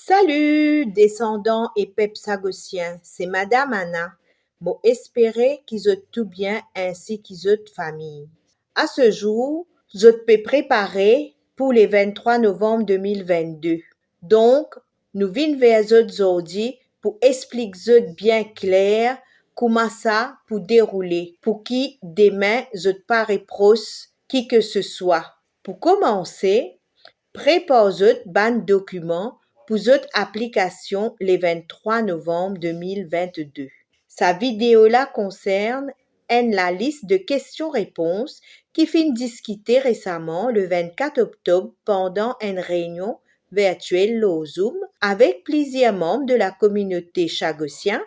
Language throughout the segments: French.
Salut, descendants et peuples sagossiens, c'est Madame Anna. Moi espérer qu'ils ont tout bien ainsi qu'ils ont famille. À ce jour, je peux préparer pour le 23 novembre 2022. Donc, nous venons vers eux aujourd'hui pour expliquer bien clair comment ça pour dérouler, pour qui demain je pas reproche qui que ce soit. Pour commencer, prépare-eux ban document pour votre application le 23 novembre 2022. Sa vidéo-là concerne la liste de questions-réponses qui fin discuter récemment le 24 octobre pendant une réunion virtuelle au Zoom avec plusieurs membres de la communauté chagossien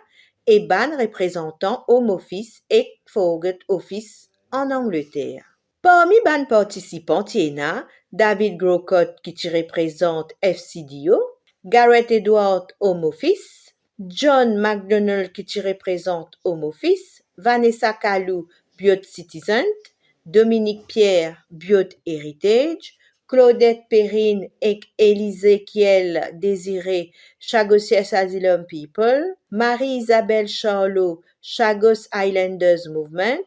et ban représentants Home Office et Forget Office en Angleterre. Parmi ban participants, il y a David Grocott qui représente FCDO, Gareth Edward Home Office, John McDonald qui représente Home Office, Vanessa Kalou Biot Citizen, Dominique Pierre Biot Heritage, Claudette Perrine et Élisée Désiré Chagos Asylum People, Marie-Isabelle Charlot Chagos Islanders Movement,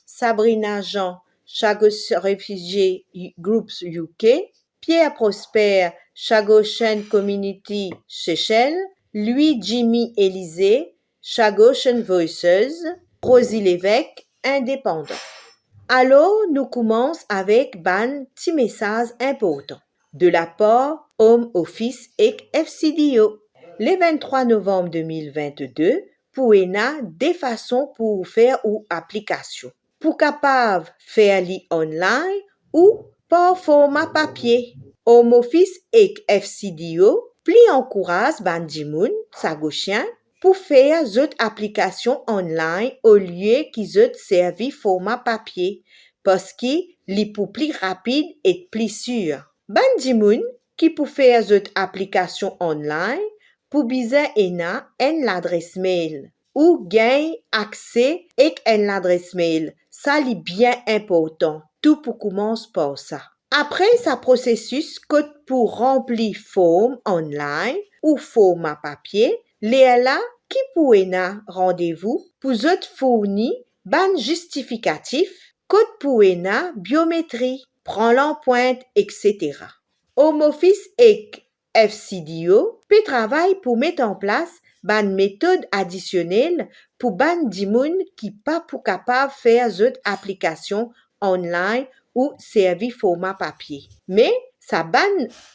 Sabrina Jean Chagos Refugee Groups UK, Pierre Prosper Chagosian Community Seychelles, Louis Jimmy Élysée Chagosian Voices, Rosie Lévesque Indépendant. Alors, nous commençons avec ban petit message important de la part Home Office et FCDO. Le 23 novembre 2022, pour des façons pour faire ou application. Pour capable faire li online ou par format papier. Home Office et FCDO pli encourage ban dimoun sagochien pour faire d'autres applications online au lieu qu'ils ont servi format papier parce qu'il est plus rapide et plus sûr. Ban dimoun qui pour faire d'autres applications online pour bizarre l'adresse mail ou gagne accès et l'adresse mail. Ça est bien important. Tout pour commencer par ça. Après ce processus, code pour remplir forme online ou format papier, Léala qui pour rendez-vous pour autres fournir ban justificatif, code pour biométrie, prend l'empreinte, etc. Home Office et FCDO peut travailler pour mettre en place ban méthode additionnelle pour ban dimoun qui pas pour capable faire d'autres applications online ou servi format papier. Mais sa ban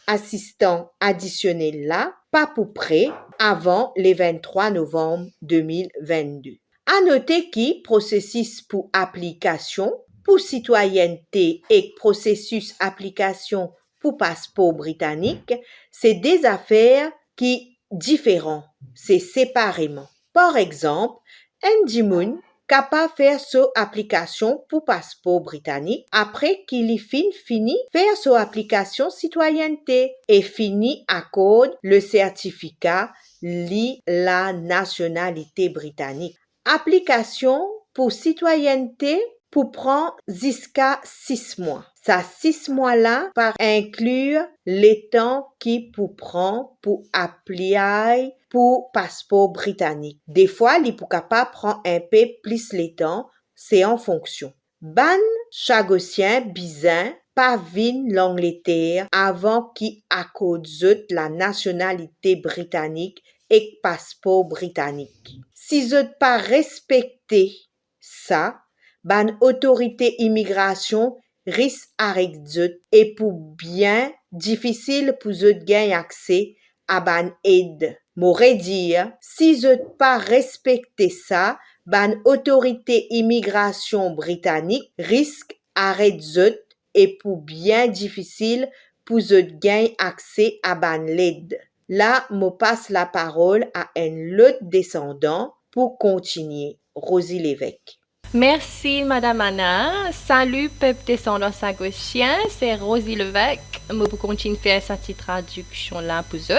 assistant additionnel là pas pour prêt avant le 23 novembre 2022. À noter que processus pour application pour citoyenneté et processus application pour passeport britannique, c'est des affaires qui différents, c'est séparément. Par exemple, un dimoun capable faire son application pour passeport britannique après qu'il ait fini faire son application citoyenneté et fini accorde le certificat la nationalité britannique. Application pour citoyenneté pour prendre jusqu'à 6 mois. Ça 6 mois-là par inclure les temps qui pour prendre pour applier pour passeport britannique. Des fois, les pour capable prendre un peu plus les temps, c'est en fonction. Ban chagossien bizin pas vin l'Angleterre avant qu'il accorde la nationalité britannique et passeport britannique. Si vous pas respecté ça, ban autorité immigration risque arrêter et pour bien difficile pour eux gagner accès à ban aide. M'aurait dire, si eux pas respecté ça, ban autorité immigration britannique risque arrêter et pour bien difficile pour eux gagner accès à ban l'aide. Là, me passe la parole à un autre descendant pour continuer. Rosie Lévesque. Merci, Madame Anna. Salut, peuple descendant sagossien. C'est Rosie Lévesque. Je vais continuer à faire cette traduction-là pour vous.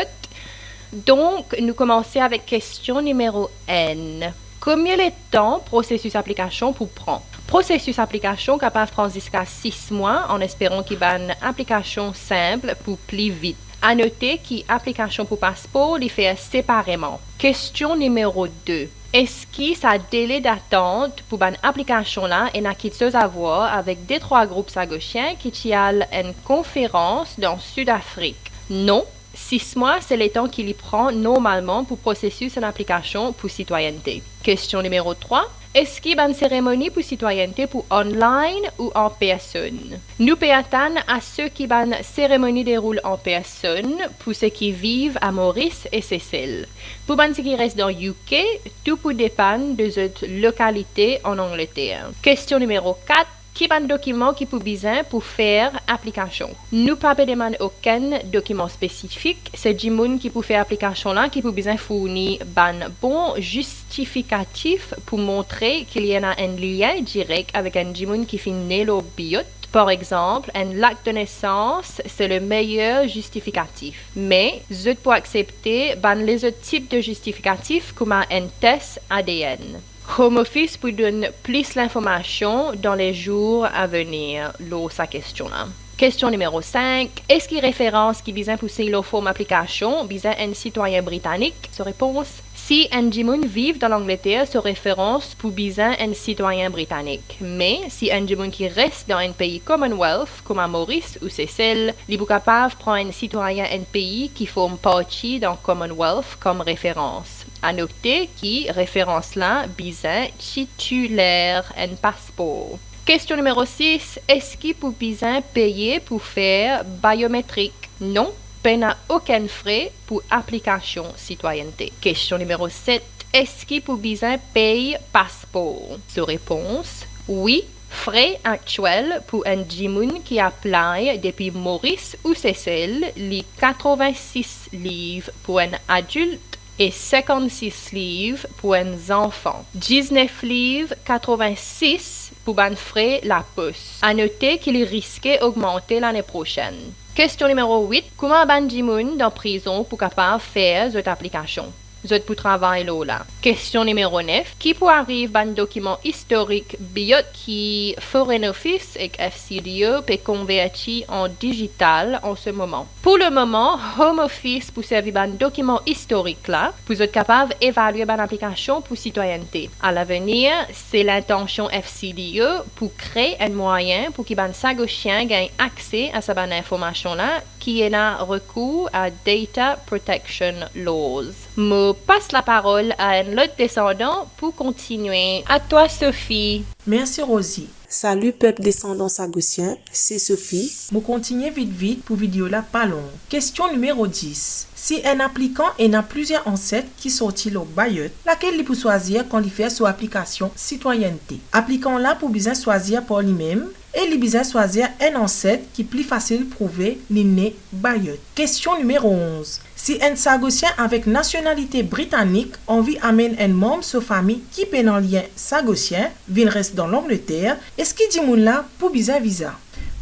Donc, nous commençons avec question numéro N. Combien de temps processus application pour prendre? Processus application capable de prendre jusqu'à 6 mois en espérant qu'il y ait une application simple pour plus vite. À noter que l'application pour passeport les fait séparément. Question numéro 2. Est-ce que ça délai d'attente pour une application là et n'a quelque chose à voir avec des 3 groupes sagochiens qui ont une conférence dans Sud-Afrique? Non. 6 mois, c'est le temps qu'il y prend normalement pour processus une application pour citoyenneté. Question numéro 3. Est-ce qu'il y a une cérémonie pour citoyenneté pour online ou en personne? Nous pouvons attendre à ceux qui ont une cérémonie déroule en personne pour ceux qui vivent à Maurice et Seychelles. Pour ceux qui restent dans UK, tout peut dépendre de cette localité en Angleterre. Question numéro 4. Qui est un document qui peut besoin pour faire application? Nous pas demander aucun document spécifique. C'est du monde qui peut faire application là qui peut besoin fournir un bon justificatif pour montrer qu'il y a un lien direct avec un monde qui fait le biot. Par exemple, un acte de naissance, c'est le meilleur justificatif. Mais, je peux accepter les autres types de justificatifs comme un test ADN. Home Office peut donner plus d'informations dans les jours à venir, sa question là. Question numéro 5. Est-ce qu'il y a référence qui vise à pousser la forme application visant un citoyen britannique? Sa réponse. Si un Jimoun vit dans l'Angleterre, sa référence pour viser un citoyen britannique. Mais si un Jimoun qui reste dans un pays Commonwealth, comme à Maurice ou Seychelles, il est capable de prendre un citoyen d'un pays qui forme partie dans Commonwealth comme référence. À noter que référence là besoin titulaire un passeport. Question numéro 6. Est-ce qu'il peut besoin payer pour faire biométrique? Non, pas aucun frais pour application citoyenneté. Question numéro 7. Est-ce qu'il peut besoin payer passeport? Sa réponse. Oui. Frais actuels pour un Jimoun qui apply depuis Maurice ou Seychelles, les 86 livres pour un adulte et 56 livres pour un enfant. 19 livres 86 pour un frais la poste. À noter qu'il est risqué d'augmenter l'année prochaine. Question numéro 8. Comment un Jimoun dans prison pour capable faire cette application? Zot pour travail là. Question numéro 9. Qui peut arriver un document historique biot qui Foreign Office et FCDO peut convertir en digital en ce moment? Pour le moment, Home Office peut servir un document historique là pour être capable d'évaluer une application pour citoyenneté. À l'avenir, c'est l'intention FCDO pour créer un moyen pour qu'un sagochien gagne accès à cette information là qui est un recours à Data Protection Laws. Je passe la parole à un autre descendant pour continuer. À toi, Sophie. Merci, Rosie. Salut, peuple descendant sagossien, c'est Sophie. Je continue vite pour vidéo là pas long. Question numéro 10. Si un applicant a plusieurs ancêtres qui sortent au baillot, laquelle il peut choisir quand il fait son application citoyenneté? Applicant là pour bien choisir pour lui-même et il bien choisir un ancêtre qui est plus facile de prouver l'inné baillot. Question numéro 11. Si un sagossien avec nationalité britannique envie amène un membre de sa famille qui peut en lien sagossien, vient reste dans l'Angleterre, est-ce qu'il dit moun là pour visa?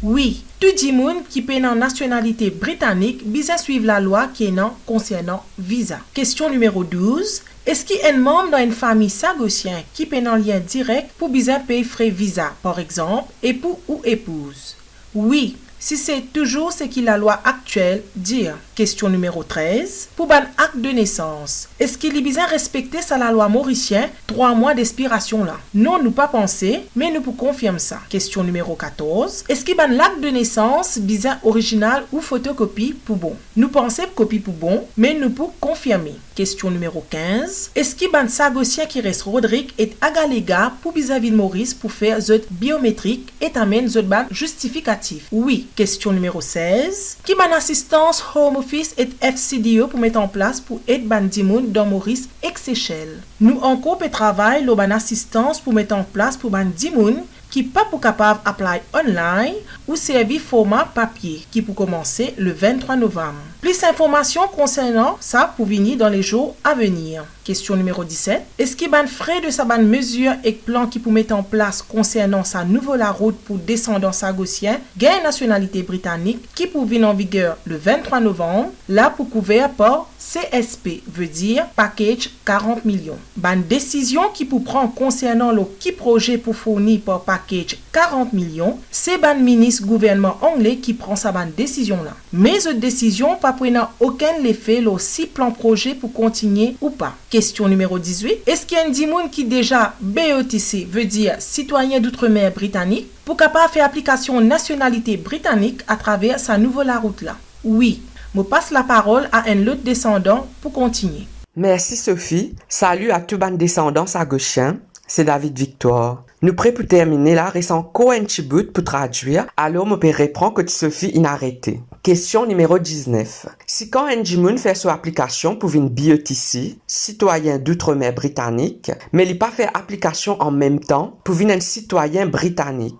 Oui, tout dit moun qui peut en nationalité britannique, bisa suivre la loi qui est non concernant visa. Question numéro 12. Est-ce qu'il y a un membre dans une famille sagossien qui peut en lien direct pour bisa payer frais visa, par exemple, époux ou épouse? Oui. Si c'est toujours ce que la loi actuelle dit. Question numéro 13. Pour un acte de naissance, est-ce qu'il est bien respecté ça la loi mauricienne 3 mois d'expiration là? Non, nous pas penser, mais nous pouvons confirmer ça. Question numéro 14. Est-ce qu'il y a l'acte de naissance bien original ou photocopie pour bon? Nous pensons copie pour bon, mais nous pouvons confirmer. Question numéro 15. Est-ce qu'il y a un sagossien qui reste Rodrigue et Agalega pour vis-à-vis de Maurice pour faire zot biométrique et amène zot ban justificatif? Oui. Question numéro 16. Qui ban assistance Home Office et FCDO pour mettre en place pour aider ban dimoun dans Maurice et Seychelles? Nous encore peut travailler le ban assistance pour mettre en place pour ban dimoun qui pas pour capable apply online ou servir format papier qui pour commencer le 23 novembre. Plus d'informations concernant ça pour venir dans les jours à venir. Question numéro 17. Est-ce qu'il y a un frais de sa bonne mesure et plan qui pour mettre en place concernant sa nouvelle route pour descendants sagossiens, gain nationalité britannique qui pour venir en vigueur le 23 novembre, là pour couvert par CSP, veut dire package 40 millions. Bonne décision qui pour prendre concernant le qui projet pour fournir par package package 40 millions, c'est ban ministre gouvernement anglais qui prend sa ban décision là. Mais cette décision pas prendre aucun effet le si plan projet pour continuer ou pas. Question numéro 18. Est-ce qu'il y a un dimoun qui déjà BETC veut dire citoyen d'outre-mer britannique pour capable faire application nationalité britannique à travers sa nouvelle route là? Oui. Je passe la parole à un autre descendant pour continuer. Merci Sophie. Salut à tous les descendants sagochiens. C'est David Victor. Nous prêts pour terminer là, récent encore un petit bout pour traduire. Alors, je peux répondre que Sophie inarrêtée. Question numéro 19. Si quand un Jimoun fait son application pour une BETC, citoyen d'outre-mer britannique, mais il pas fait application en même temps pour un citoyen britannique,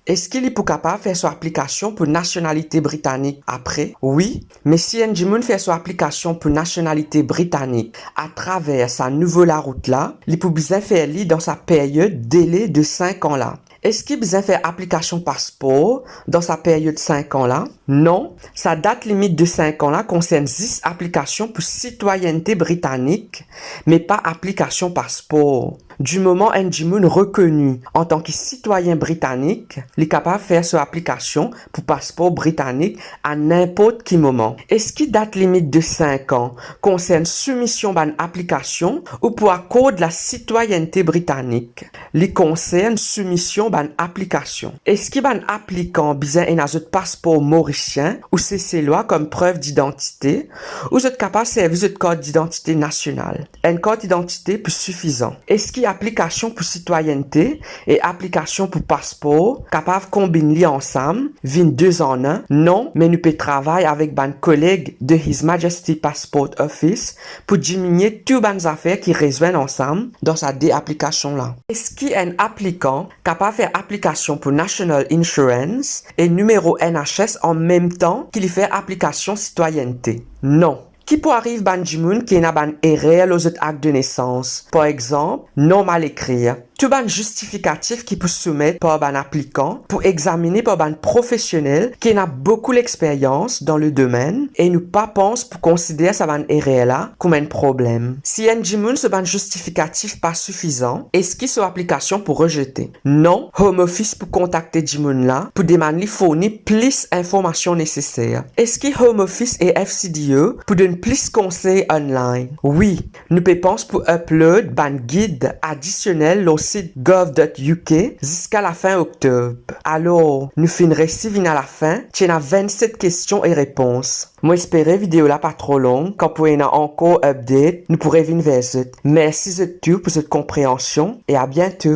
est-ce qu'il est pour capable faire son application pour nationalité britannique après? Oui, mais si un Jimoun fait son application pour nationalité britannique à travers sa nouvelle route là, il peut bien faire lui dans sa période délai de 5 ans là. Est-ce qu'il besoin faire application passeport dans sa période 5 ans là? Non, sa date limite de 5 ans là concerne 10 applications pour citoyenneté britannique, mais pas application passeport. Du moment un Jimoun reconnu en tant que citoyen britannique, il est capable de faire son application pour passeport britannique à n'importe quel moment. Est-ce que date limite de 5 ans concerne soumission d'une application ou pour accord de la citoyenneté britannique? Il concerne soumission d'une application. Est-ce que ban applicant besoin un passeport mauricien ou c'est loi comme preuve d'identité ou vous êtes capable de servir votre code d'identité national? Un code d'identité plus suffisant. Est-ce qu'il application pour citoyenneté et application pour passeport capable combiner ensemble, vin 2 en 1? Non, mais nous pouvons travailler avec ban collègues de His Majesty Passport Office pour diminuer toutes les affaires qui rejoignent ensemble dans sa application là. Est-ce qu'il y a un applicant capable de faire application pour National Insurance et numéro NHS en même temps qu'il fait application citoyenneté? Non. Qui peut arriver ban Jimoun qui n'a ban erreur aux autres actes de naissance? Par exemple, nom mal écrire. Tout ban justificatif qui peut soumettre par ban applicant pour examiner par ban professionnel qui n'a beaucoup l'expérience dans le domaine et nous pas pense pour considérer sa ban erreur là comme un problème. Si un Jimoun ce ban justificatif pas suffisant, est-ce qu'il soit application pour rejeter? Non, Home Office pour contacter Jimoun là pour demander fournir plus informations nécessaires. Est-ce que Home Office et FCDE pour donner plus conseils online? Oui, nous pouvons penser pour upload ban guide additionnel au site gov.uk jusqu'à la fin octobre. Alors, nous finirons à la fin. Tu as 27 questions et réponses. Moi, espérer vidéo là pas trop longue. Quand vous avez encore update, nous pourrons venir vers vous. Merci de tout pour cette compréhension et à bientôt.